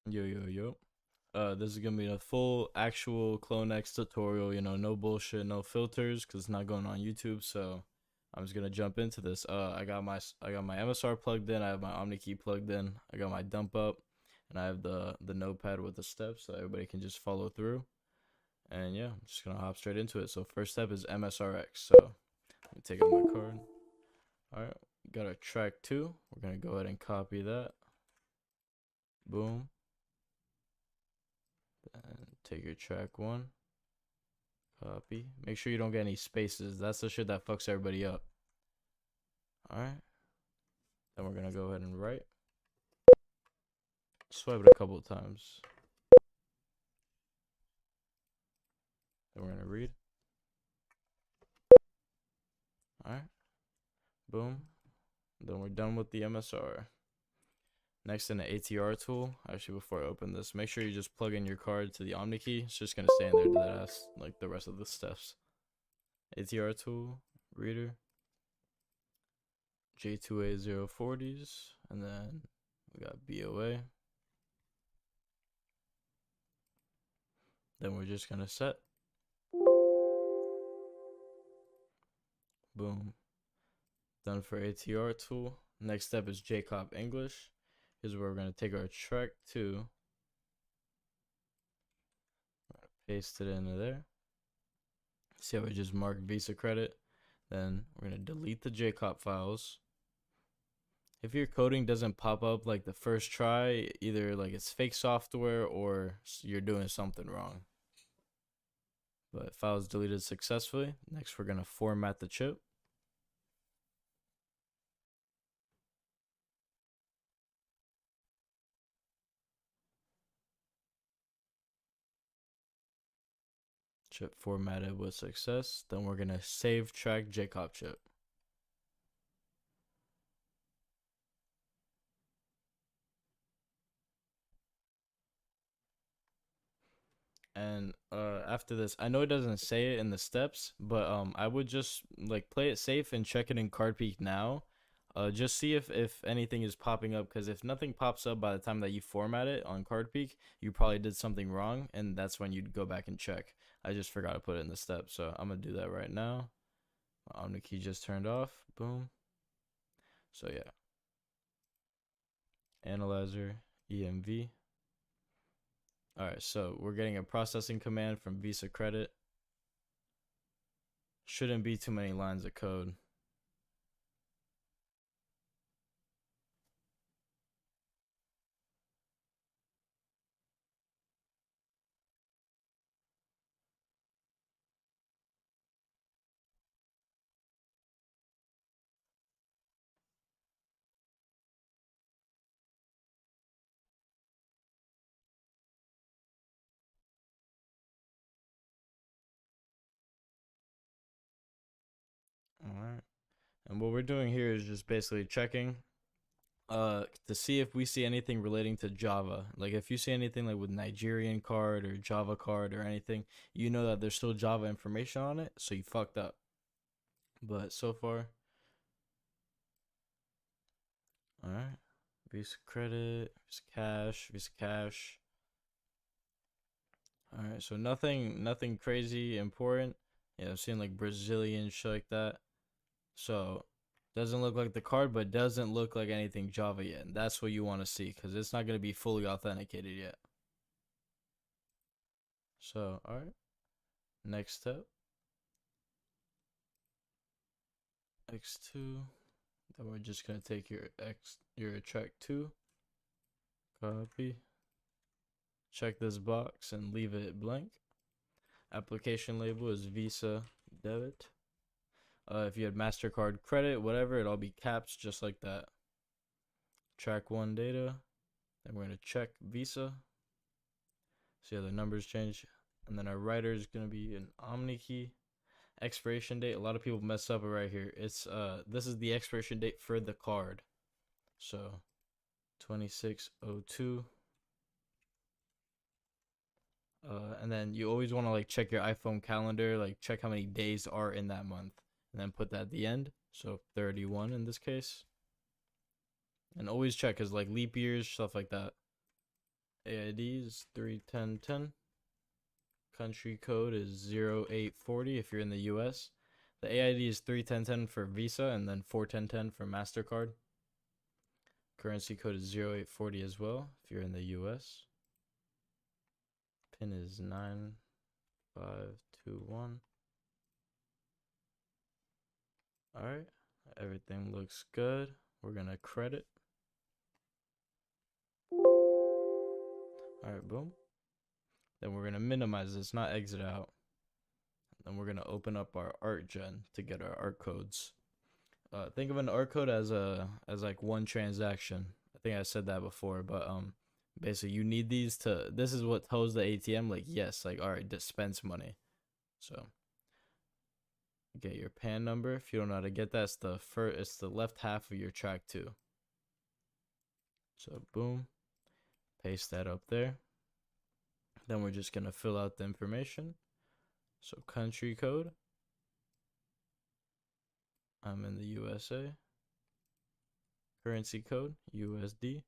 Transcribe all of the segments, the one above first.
Yo. This is gonna be a full actual Clone X tutorial. No bullshit, no filters, cause it's not going on YouTube. So I'm just gonna jump into this. I got my MSR plugged in. I have my OmniKey plugged in. I got my dump up, and I have the notepad with the steps so everybody can just follow through. And yeah, I'm just gonna hop straight into it. So first step is MSRX. So let me take out my card. All right, got our track 2. We're gonna go ahead and copy that. Boom. And take your track 1. Copy. Make sure you don't get any spaces. That's the shit that fucks everybody up. Alright. Then we're gonna go ahead and write. Swipe it a couple of times. Then we're gonna read. Alright. Boom. Then we're done with the MSR. Next in the ATR tool. Actually, before I open this, make sure you just plug in your card to the OmniKey. It's just gonna stay in there to that ass like the rest of the steps. ATR tool, reader, J2A040s, and then we got BOA. Then we're just gonna set. Boom. Done for ATR tool. Next step is JCOP English. Here's where we're gonna take our track 2. Paste it into there. See how we just marked Visa credit. Then we're gonna delete the JCOP files. If your coding doesn't pop up like the first try, either like it's fake software or you're doing something wrong. But files deleted successfully. Next, we're gonna format the chip. Chip formatted with success. Then we're gonna save track JCOP chip. And after this, I know it doesn't say it in the steps, but I would just like play it safe and check it in CardPeek now. Just see if anything is popping up, because if nothing pops up by the time that you format it on CardPeek, you probably did something wrong, and that's when you'd go back and check. I just forgot to put it in the steps, so I'm gonna do that right now. My OmniKey just turned off. Boom. So yeah, analyzer EMV. All right, so we're getting a processing command from Visa Credit. Shouldn't be too many lines of code. All right. And what we're doing here is just basically checking to see if we see anything relating to Java. Like if you see anything like with Nigerian card or Java card or anything, you know that there's still Java information on it, so you fucked up. But so far, all right. Visa credit, Visa cash, Visa cash. All right, so nothing crazy important. Yeah, I've seen like Brazilian shit like that. So doesn't look like the card, but doesn't look like anything Java yet. And that's what you want to see, because it's not going to be fully authenticated yet. So, all right. Next step. X2. Then we're just going to take your track 2. Copy. Check this box and leave it blank. Application label is Visa debit. If you had MasterCard credit, whatever, it'll be caps just like that. Track 1 data. Then we're going to check Visa. See how the numbers change. And then our writer is going to be an OmniKey. Expiration date. A lot of people mess up it right here. It's this is the expiration date for the card. So 2602. And then you always want to like check your iPhone calendar, like check how many days are in that month, and then put that at the end. So 31 in this case. And always check, because like leap years, stuff like that. AID is 31010. Country code is 0840 if you're in the US. The AID is 31010 for Visa and then 41010 for MasterCard. Currency code is 0840 as well if you're in the US. PIN is 9521. Alright, everything looks good. We're gonna credit. Alright, boom. Then we're gonna minimize this, not exit out. Then we're gonna open up our art gen to get our art codes. Think of an art code as like one transaction. I think I said that before, but basically you need these to. This is what tells the ATM like yes, like all right, dispense money. So get your PAN number. If you don't know how to get that, it's the left half of your track 2. So boom, paste that up there. Then we're just gonna fill out the information. So country code. I'm in the USA. Currency code, USD.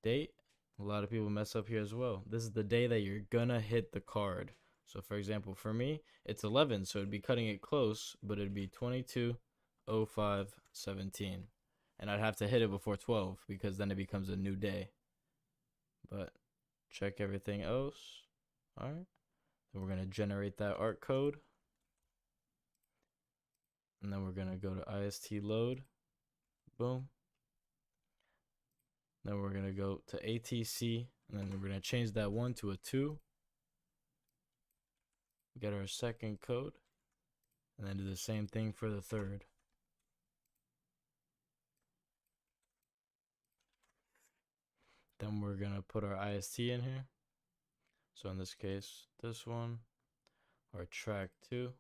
Date. A lot of people mess up here as well. This is the day that you're gonna hit the card. So for example, for me, it's 11, so it'd be cutting it close, but it'd be 22/05/17. And I'd have to hit it before 12 because then it becomes a new day. But check everything else. All right. Then we're gonna generate that art code. And then we're gonna go to IST load. Boom. Then we're gonna go to ATC, and then we're gonna change that 1 to a 2. Get our second code, and then do the same thing for the third. Then we're gonna put our IST in here. So in this case, this one, our track 2.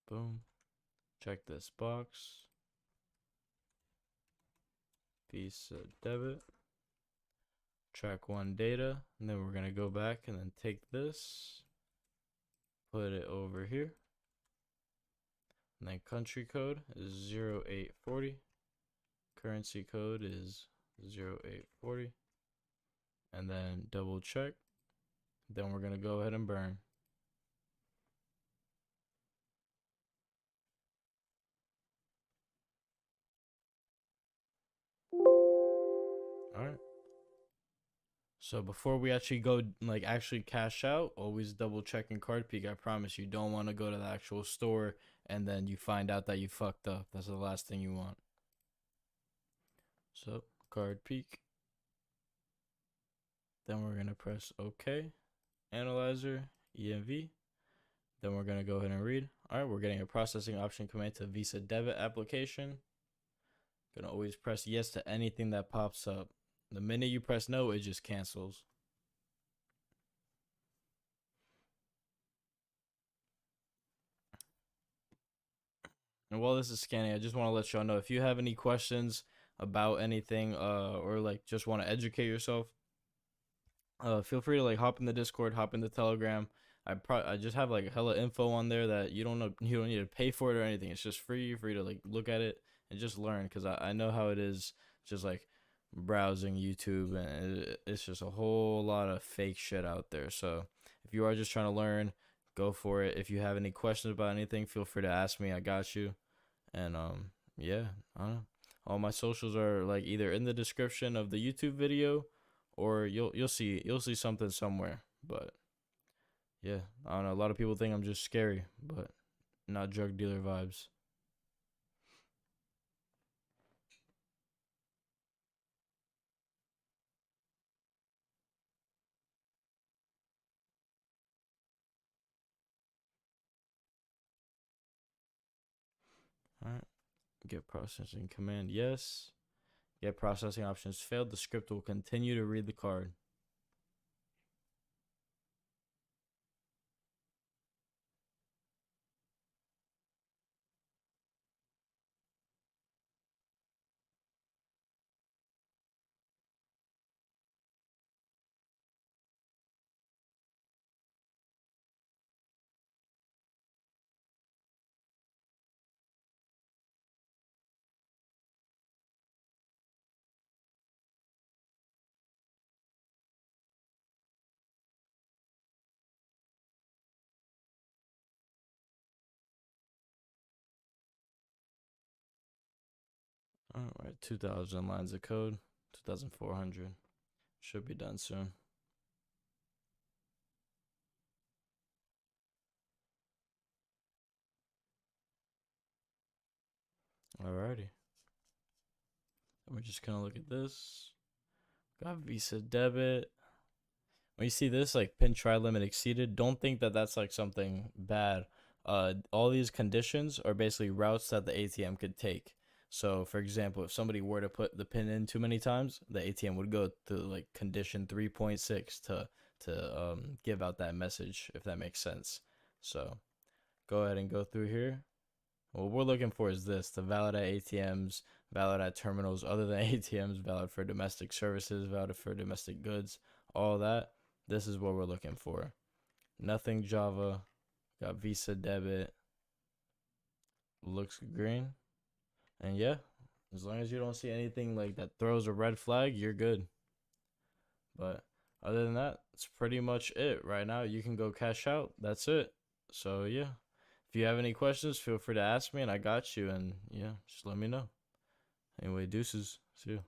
Boom. Check this box. Visa debit. Track 1 data. And then we're going to go back and then take this. Put it over here. And then country code is 0840. Currency code is 0840. And then double check. Then we're going to go ahead and burn. All right. So before we actually go, like actually cash out, always double check in card peek. I promise you don't want to go to the actual store and then you find out that you fucked up. That's the last thing you want. So card peek. Then we're going to press OK. Analyzer, EMV. Then we're going to go ahead and read. All right, we're getting a processing option command to Visa debit application. Gonna always press yes to anything that pops up. The minute you press no, it just cancels. And while this is scanning, I just want to let y'all know if you have any questions about anything, or like just want to educate yourself, feel free to like hop in the Discord, hop in the Telegram. I just have like hella info on there that you don't need to pay for it or anything. It's just free to like look at it and just learn, because I know how it is just like browsing YouTube, and it's just a whole lot of fake shit out there. So if you are just trying to learn, go for it. If you have any questions about anything, feel free to ask me. I got you. And yeah, I don't know. All my socials are like either in the description of the YouTube video, or you'll see something somewhere. But yeah, I don't know. A lot of people think I'm just scary, but not drug dealer vibes. All right. Get processing command, yes. Get processing options failed. The script will continue to read the card. All right, 2,000 lines of code, 2,400. Should be done soon. Alrighty. We're just gonna look at this. Got Visa debit. When you see this, like pin try limit exceeded, don't think that that's like something bad. All these conditions are basically routes that the ATM could take. So, for example, if somebody were to put the pin in too many times, the ATM would go to like condition 3.6 to give out that message, if that makes sense. So, go ahead and go through here. What we're looking for is this: to valid at ATMs, valid at terminals other than ATMs, valid for domestic services, valid for domestic goods, all that. This is what we're looking for. Nothing Java. Got Visa debit. Looks green. And yeah, as long as you don't see anything like that throws a red flag, you're good. But other than that, it's pretty much it. Right now, you can go cash out. That's it. So yeah, if you have any questions, feel free to ask me and I got you. And yeah, just let me know. Anyway, deuces. See you.